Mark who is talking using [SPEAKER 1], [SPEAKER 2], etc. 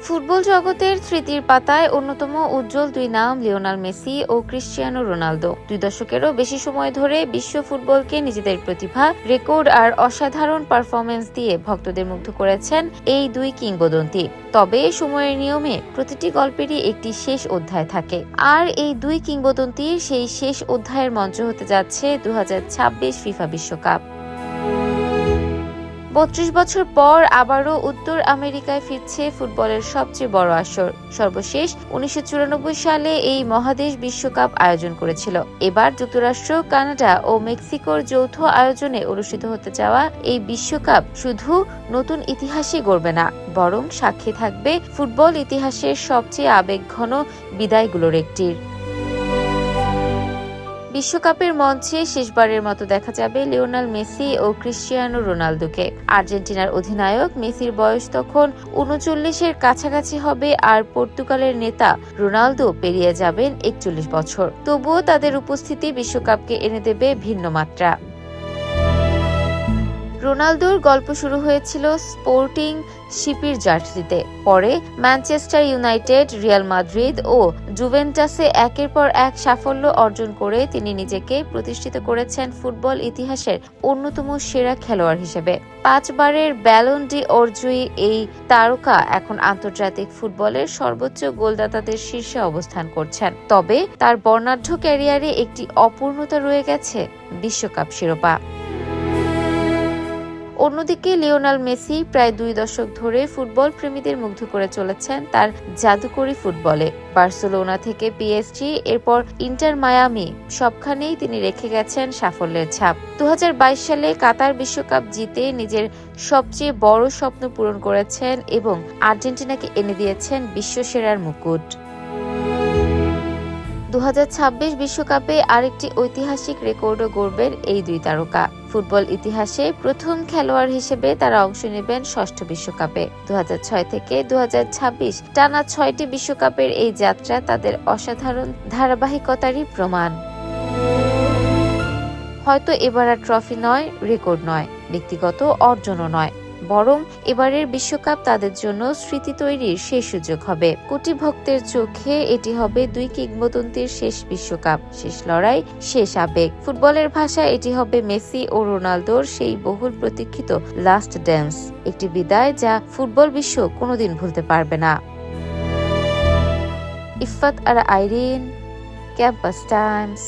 [SPEAKER 1] Football জগতের স্মৃতির পাতায় অন্যতম উজ্জ্বল দুই নাম লিওনেল মেসি ও ক্রিস্টিয়ানো রোনালদো। 2 দশকেরও বেশি সময় ধরে বিশ্ব ফুটবলকে নিজেদের প্রতিভা, রেকর্ড আর অসাধারণ পারফরম্যান্স দিয়ে ভক্তদের মুগ্ধ করেছেন এই দুই কিংবদন্তি। তবে সময়ের নিয়মে প্রতিটি গল্পেরই একটি শেষ অধ্যায় থাকে, আর এই দুই কিংবদন্তির সেই শেষ অধ্যায়ের মঞ্চ হতে যাচ্ছে 2026 ফিফা বিশ্বকাপ। 32 বছর পর আবারও উত্তর আমেরিকায় ফিরছে ফুটবলের সবচেয়ে বড় আসর। সর্বশেষ 1994 সালে এই মহাদেশ বিশ্বকাপ আয়োজন করেছিল। এবার যুক্তরাষ্ট্র, কানাডা ও মেক্সিকোর যৌথ আয়োজনে অনুষ্ঠিত হতে যাওয়া এই বিশ্বকাপ শুধু নতুন ইতিহাসই গড়বে না, বরং সাক্ষী থাকবে ফুটবল ইতিহাসের সবচেয়ে আবেগঘন বিদায়গুলোর একটির। বিশ্বকাপের মঞ্চে শেষবারের মতো দেখা যাবে লিওনেল মেসি ও ক্রিস্টিয়ানো রোনালদোকে। আর্জেন্টিনার অধিনায়ক মেসির বয়স তখন 39-এর কাছাকাছি হবে, আর পর্তুগালের নেতা রোনালদো পেরিয়ে যাবেন 41 বছর। তবুও তাদের উপস্থিতি বিশ্বকাপকে এনে দেবে ভিন্ন মাত্রা। রোনালদোর গল্প শুরু হয়েছিল স্পোর্টিং শিপির জার্সিতে, পরে ম্যানচেস্টার ইউনাইটেড, রিয়াল মাদ্রিদ ও জুভেন্টাসে একের পর এক সাফল্য অর্জন করে তিনি নিজেকে প্রতিষ্ঠিত করেছেন ফুটবল ইতিহাসের অন্যতম সেরা খেলোয়াড় হিসেবে। 5 বারের ব্যালন ডি অর জয়ী এই তারকা এখন আন্তর্জাতিক ফুটবলের সর্বোচ্চ গোলদাতাদের শীর্ষে অবস্থান করছেন। তবে তার বর্ণাঢ্য ক্যারিয়ারে একটি অপূর্ণতা রয়ে গেছে: বিশ্বকাপ শিরোপা। অন্যদিকে লিওনেল মেসি প্রায় 2 দশক ধরে ফুটবল প্রেমীদের মুগ্ধ করে চলেছেন তার জাদুকরী ফুটবলে। বার্সেলোনা থেকে পিএসজি, এরপর ইন্টার মায়ামি, সবখানেই তিনি রেখে গেছেন সাফল্যের ছাপ। 2022 সালে কাতার বিশ্বকাপ জিতে নিজের সবচেয়ে বড় স্বপ্ন পূরণ করেছেন এবং আর্জেন্টিনাকে এনে দিয়েছেন বিশ্বসেরার মুকুট। 2026 বিশ্বকাপে আরেকটি ঐতিহাসিক রেকর্ডও গড়বেন এই দুই তারকা। ফুটবল ইতিহাসে প্রথম খেলোয়াড় হিসেবে তারা অংশ নেবেন 6ষ্ঠ বিশ্বকাপে। 2006 থেকে 2026 টানা 6টি বিশ্বকাপের এই যাত্রা তাদের অসাধারণ ধারাবাহিকতারই প্রমাণ। হয়তো এবার আর ট্রফি নয়, রেকর্ড নয়, ব্যক্তিগত অর্জনও নয়, বরং এবারের বিশ্বকাপ তাদের জন্য স্মৃতি তৈরির শেষ সুযোগ হবে। কোটি ভক্তের চোখে এটি হবে দুই কিংবদন্তির শেষ বিশ্বকাপ, শেষ লড়াই, শেষ আবেগ। ফুটবলের ভাষায় এটি হবে মেসি ও রোনালদোর সেই বহুল প্রতীক্ষিত লাস্ট ড্যান্স, একটি বিদায় যা ফুটবল বিশ্ব কোনোদিন ভুলতে পারবে না। ইফাত আরা আইরিন, ক্যাম্পাস টাইমস।